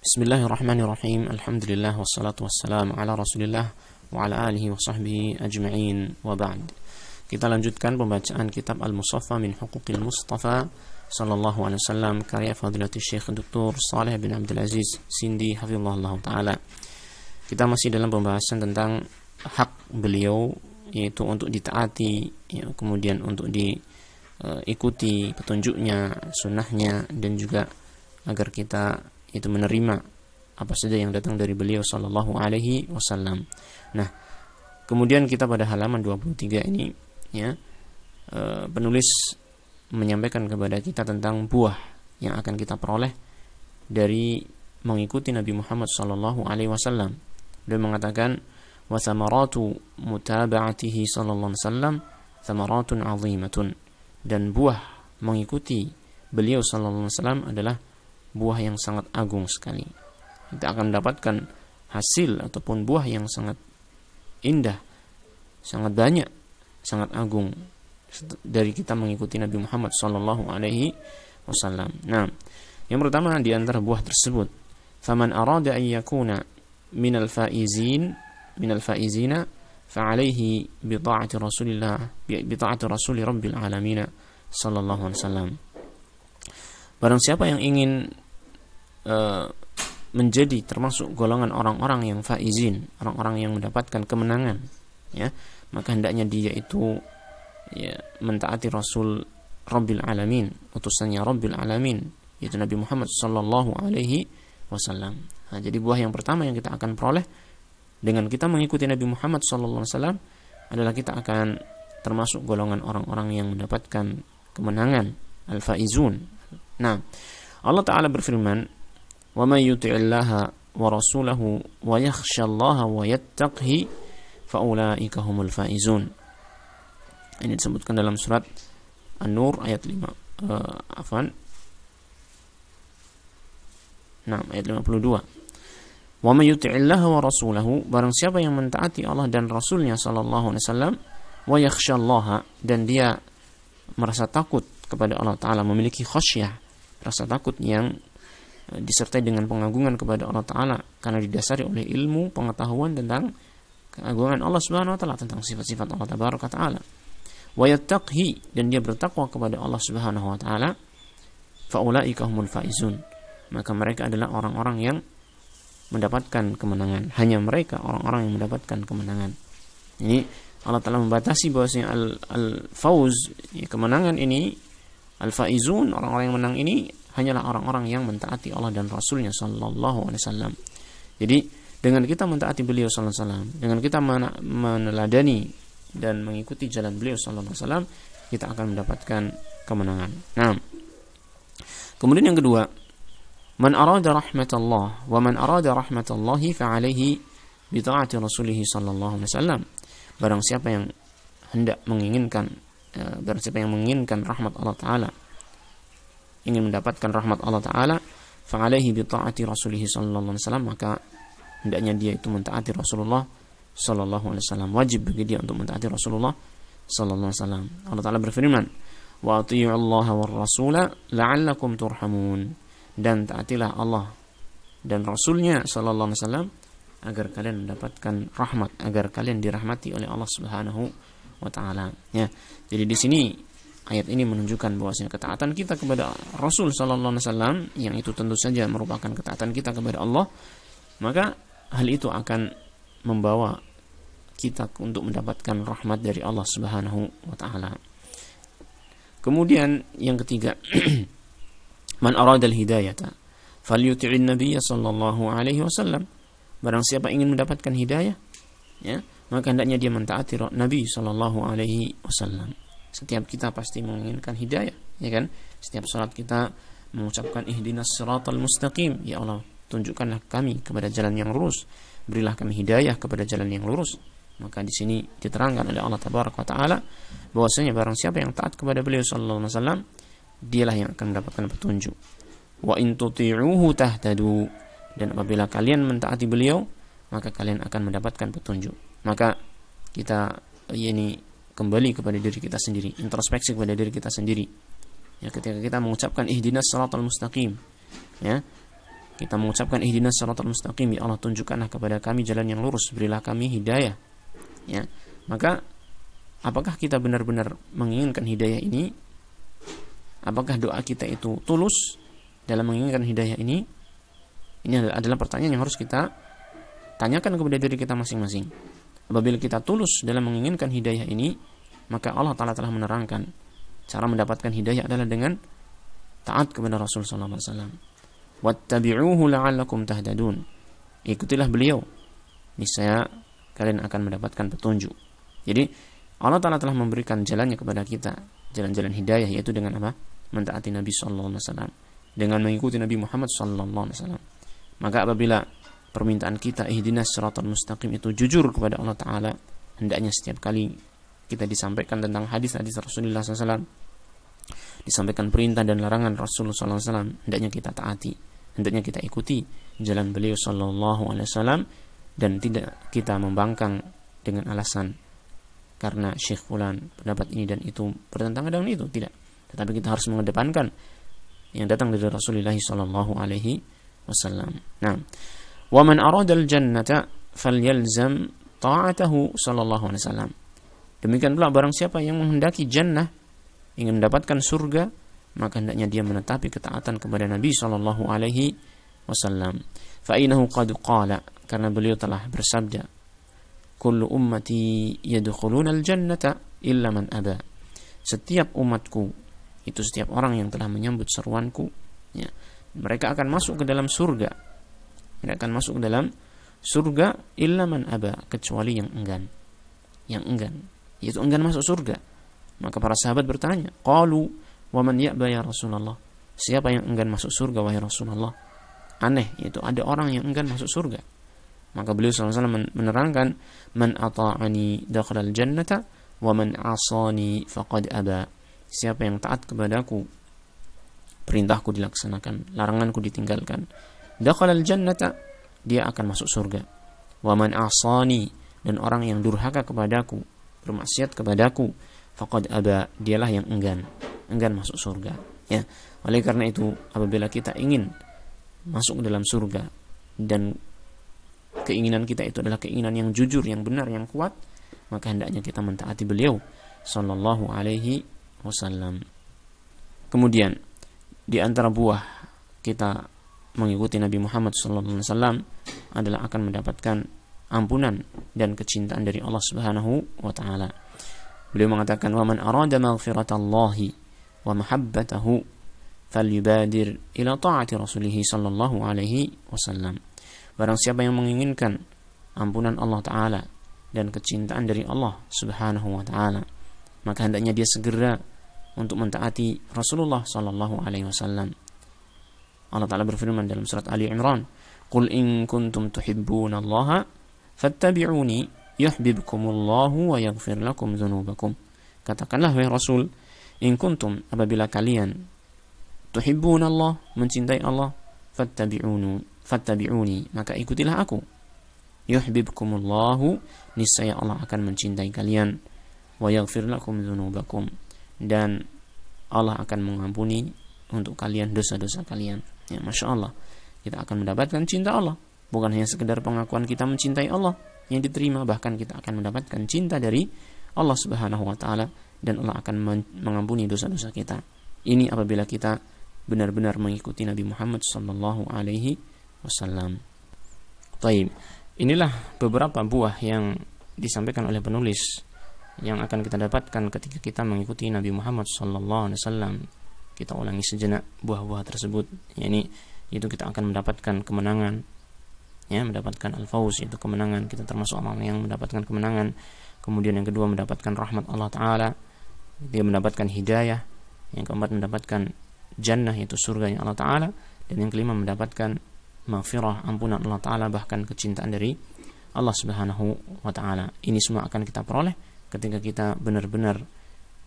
Bismillahirrahmanirrahim. Alhamdulillah wassalatu wassalamu ala Rasulillah wa ala alihi wa sahbihi ajma'in wa ba'd. Kita lanjutkan pembacaan kitab Al-Musaffa min Huquqil Mustafa sallallahu alaihi wasallam karya Fadilatul Syekh Dr. Shalih bin Abdul Aziz Sindi hafizahullah taala. Kita masih dalam pembahasan tentang hak beliau, yaitu untuk ditaati, ya, kemudian untuk diikuti petunjuknya, sunnahnya, dan juga agar kita itu menerima apa saja yang datang dari beliau sallallahu alaihi wasallam. Nah, kemudian kita pada halaman 23 ini, ya, penulis menyampaikan kepada kita tentang buah yang akan kita peroleh dari mengikuti Nabi Muhammad sallallahu alaihi wasallam. Dia mengatakan wa thamaratu mutaba'atihi sallallahu alaihi wasallam thamaratun 'azimatun, dan buah mengikuti beliau sallallahu alaihi wasallam adalah buah yang sangat agung sekali. Kita akan mendapatkan hasil ataupun buah yang sangat indah, sangat banyak, sangat agung dari kita mengikuti Nabi Muhammad sallallahu alaihi wasallam. Nah, yang pertama di antara buah tersebut, faman arada an yakuna minal faizina fa'alaihi bi ta'ati Rasulillah bi ta'ati Rasul Rabbil alamin sallallahu alaihi wasallam. Barang siapa yang ingin menjadi termasuk golongan orang-orang yang faizin, orang-orang yang mendapatkan kemenangan, ya, maka hendaknya dia itu, ya, mentaati Rasul Rabbil Alamin, utusannya Rabbil Alamin, yaitu Nabi Muhammad sallallahu alaihi wasallam. Nah, jadi buah yang pertama yang kita akan peroleh dengan kita mengikuti Nabi Muhammad sallallahu alaihi wasallam adalah kita akan termasuk golongan orang-orang yang mendapatkan kemenangan, al-faizun. Nah, Allah Ta'ala berfirman, wa may yuti'illaha wa rasulahu wa yakhshallaha wa yattaqhi fa ulaika humul faizun. Ini disebutkan dalam surat An-Nur ayat 5. Ayat 52. Wa may yuti'illaha wa rasulahu, barang siapa yang mentaati Allah dan Rasulnya sallallahu alaihi wasallam, wa yakhshallaha, dan dia merasa takut kepada Allah Ta'ala, memiliki khasyah, rasa takut yang disertai dengan pengagungan kepada Allah Ta'ala karena didasari oleh ilmu pengetahuan tentang keagungan Allah Subhanahu wa Ta'ala, tentang sifat-sifat Allah Tabaraka Ta'ala. Wa yattaqhi, dan dia bertakwa kepada Allah Subhanahu wa Ta'ala, fa ulaika humul faizun, maka mereka adalah orang-orang yang mendapatkan kemenangan. Hanya mereka orang-orang yang mendapatkan kemenangan. Ini Allah Ta'ala membatasi bahwasanya al-fauz, ya, kemenangan ini, al-faizun, orang-orang yang menang ini hanyalah orang-orang yang mentaati Allah dan Rasulnya sallallahu alaihi wasallam. Jadi dengan kita mentaati beliau sallallahu alaihi wasallam, dengan kita meneladani dan mengikuti jalan beliau sallallahu alaihi wasallam, kita akan mendapatkan kemenangan. Nah, kemudian yang kedua, man arada rahmatallah wa man arada rahmatallahi fa alaihi bi ta'ati rasulih sallallahu alaihi wasallam. Barang siapa yang menginginkan rahmat Allah Ta'ala, ingin mendapatkan rahmat Allah Ta'ala, fa'alaihi bi ta'ati rasulih sallallahu alaihi wasallam, maka hendaknya dia itu mentaati Rasulullah sallallahu alaihi wasallam. Wajib bagi dia untuk mentaati Rasulullah sallallahu alaihi wasallam. Allah Ta'ala berfirman, wa atii'u Allah war rasula la'allakum turhamun, dan taatilah Allah dan Rasulnya sallallahu alaihi wasallam agar kalian mendapatkan rahmat, agar kalian dirahmati oleh Allah Subhanahu wa Ta'ala. Ya, jadi di sini ayat ini menunjukkan bahwasanya ketaatan kita kepada Rasul sallallahu alaihi wasallam, yang itu tentu saja merupakan ketaatan kita kepada Allah, maka hal itu akan membawa kita untuk mendapatkan rahmat dari Allah Subhanahu wa Ta'ala. Kemudian yang ketiga, man arada al-hidayata falyuti'in nabiyya sallallahu alaihi wasallam. Barang siapa ingin mendapatkan hidayah, ya, maka hendaknya dia mentaati Nabi sallallahu alaihi wasallam. Setiap kita pasti menginginkan hidayah, ya kan? Setiap salat kita mengucapkan ihdinas siratal mustaqim, ya Allah, tunjukkanlah kami kepada jalan yang lurus, berilah kami hidayah kepada jalan yang lurus. Maka di sini diterangkan oleh Allah Tabaraka Ta'ala bahwasanya barang siapa yang taat kepada beliau sallallahu alaihi wasallam, dialah yang akan mendapatkan petunjuk. Wa in tuti'uhu tahtadu, dan apabila kalian mentaati beliau, maka kalian akan mendapatkan petunjuk. Maka kita kembali kepada diri kita sendiri, introspeksi kepada diri kita sendiri. Ya, ketika kita mengucapkan ihdinas siratal mustaqim, ya, kita mengucapkan ihdinas siratal mustaqim, ya Allah tunjukkanlah kepada kami jalan yang lurus, berilah kami hidayah, ya, maka apakah kita benar-benar menginginkan hidayah ini? Apakah doa kita itu tulus dalam menginginkan hidayah ini? Ini adalah pertanyaan yang harus kita tanyakan kepada diri kita masing-masing. Apabila kita tulus dalam menginginkan hidayah ini, maka Allah Ta'ala telah menerangkan cara mendapatkan hidayah adalah dengan taat kepada Rasul sallallahu alaihi wasallam. Wattabi'uhu la'allakum tahtadun. Ikutilah beliau, niscaya kalian akan mendapatkan petunjuk. Jadi Allah Ta'ala telah memberikan jalannya kepada kita, jalan-jalan hidayah, yaitu dengan apa? Mentaati Nabi sallallahu alaihi wasallam, dengan mengikuti Nabi Muhammad sallallahu alaihi wasallam. Maka apabila permintaan kita ihdinas siratal mustaqim itu jujur kepada Allah Ta'ala, hendaknya setiap kali kita disampaikan tentang hadis-hadis Rasulullah SAW, disampaikan perintah dan larangan Rasulullah SAW, hendaknya kita taati, hendaknya kita ikuti jalan beliau sallallahu alaihi wasallam, dan tidak kita membangkang dengan alasan karena Syekh fulan pendapat ini dan itu bertentangan dengan itu, tidak. Tetapi kita harus mengedepankan yang datang dari Rasulullah sallallahu alaihi wasallam. Nah, wa man arada al-jannata falyalzam ta'atahu sallallahu alaihi wasallam. Demikian pula barang siapa yang menghendaki jannah, ingin mendapatkan surga, maka hendaknya dia menetapi ketaatan kepada Nabi sallallahu alaihi wasallam. Fa innahu qad qala, karena beliau telah bersabda, kullu ummati yadkhuluna al-jannata illa man aba. Setiap umatku, itu setiap orang yang telah menyambut seruanku, ya, mereka akan masuk ke dalam surga. Mereka akan masuk ke dalam surga illa man aba, kecuali yang enggan. Yang enggan, yaitu enggan masuk surga. Maka para sahabat bertanya, qalu wa man ya'ba ya Rasulullah? Siapa yang enggan masuk surga wahai Rasulullah? Aneh, yaitu ada orang yang enggan masuk surga. Maka beliau SAW menerangkan, man ata'ani dakhalal jannata wa man asani faqad aba. Siapa yang taat kepadaku, perintahku dilaksanakan, laranganku ditinggalkan, dakhalal jannata, dia akan masuk surga. Wa man asani, dan orang yang durhaka kepadaku, bermaksiat kepadaku, faqad aba, dialah yang enggan masuk surga. Ya, oleh karena itu apabila kita ingin masuk ke dalam surga dan keinginan kita itu adalah keinginan yang jujur, yang benar, yang kuat, maka hendaknya kita mentaati beliau sallallahu alaihi wasallam. Kemudian di antara buah kita mengikuti Nabi Muhammad sallallahu alaihi wasallam adalah akan mendapatkan ampunan dan kecintaan dari Allah Subhanahu wa taala. Beliau mengatakan, wa man arada maghfiratallahi wa mahabbatahu falyubadir ila ta'ati rasulih sallallahu alaihi wasallam. Barang siapa yang menginginkan ampunan Allah Ta'ala dan kecintaan dari Allah Subhanahu wa Ta'ala, maka hendaknya dia segera untuk mentaati Rasulullah Sallallahu Alaihi Wasallam. Allah Ta'ala berfirman dalam surat Ali Imran, qul in kuntum tuhibbuna Allah fattabi'uni yuhibbukumullahu wa yaghfir lakum dzunubakum. Katakanlah wahai Rasul, in kuntum, apabila kalian tuhibbuna Allah, mencintai Allah, fattabi'uni, maka ikutilah aku. Yuhibbukumullahu, niscaya Allah akan mencintai kalian, wa yaghfir lakum dzunubakum, dan Allah akan mengampuni untuk kalian dosa-dosa kalian. Ya, Masya Allah, kita akan mendapatkan cinta Allah. Bukan hanya sekedar pengakuan kita mencintai Allah yang diterima, bahkan kita akan mendapatkan cinta dari Allah Subhanahu wa Ta'ala, dan Allah akan mengampuni dosa-dosa kita. Ini apabila kita benar-benar mengikuti Nabi Muhammad sallallahu alaihi wasallam. Taib. Inilah beberapa buah yang disampaikan oleh penulis yang akan kita dapatkan ketika kita mengikuti Nabi Muhammad sallallahu alaihi wasallam. Kita ulangi sejenak buah-buah tersebut. Itu kita akan mendapatkan kemenangan, ya, mendapatkan al-fawz, itu kemenangan. Kita termasuk orang yang mendapatkan kemenangan. Kemudian yang kedua mendapatkan rahmat Allah Ta'ala, dia mendapatkan hidayah. Yang keempat mendapatkan jannah, yaitu surga Allah Ta'ala. Dan yang kelima mendapatkan maghfirah, ampunan Allah Ta'ala, bahkan kecintaan dari Allah Subhanahu wa Ta'ala. Ini semua akan kita peroleh ketika kita benar-benar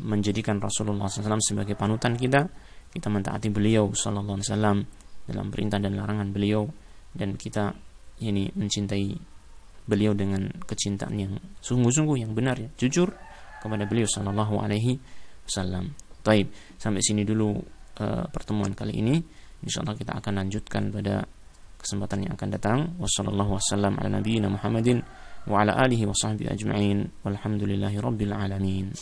menjadikan Rasulullah SAW sebagai panutan kita. Kita mentaati beliau sallallahu alaihi wasallam dalam perintah dan larangan beliau, dan kita mencintai beliau dengan kecintaan yang sungguh-sungguh, yang benar, ya, jujur kepada beliau sallallahu alaihi wasallam. Taib, sampai sini dulu pertemuan kali ini. Insyaallah kita akan lanjutkan pada kesempatan yang akan datang. Wassallallahu wasallam ala nabiyyina Muhammadin wa ala alihi wa sahbihi ajma'in walhamdulillahi rabbil alamin.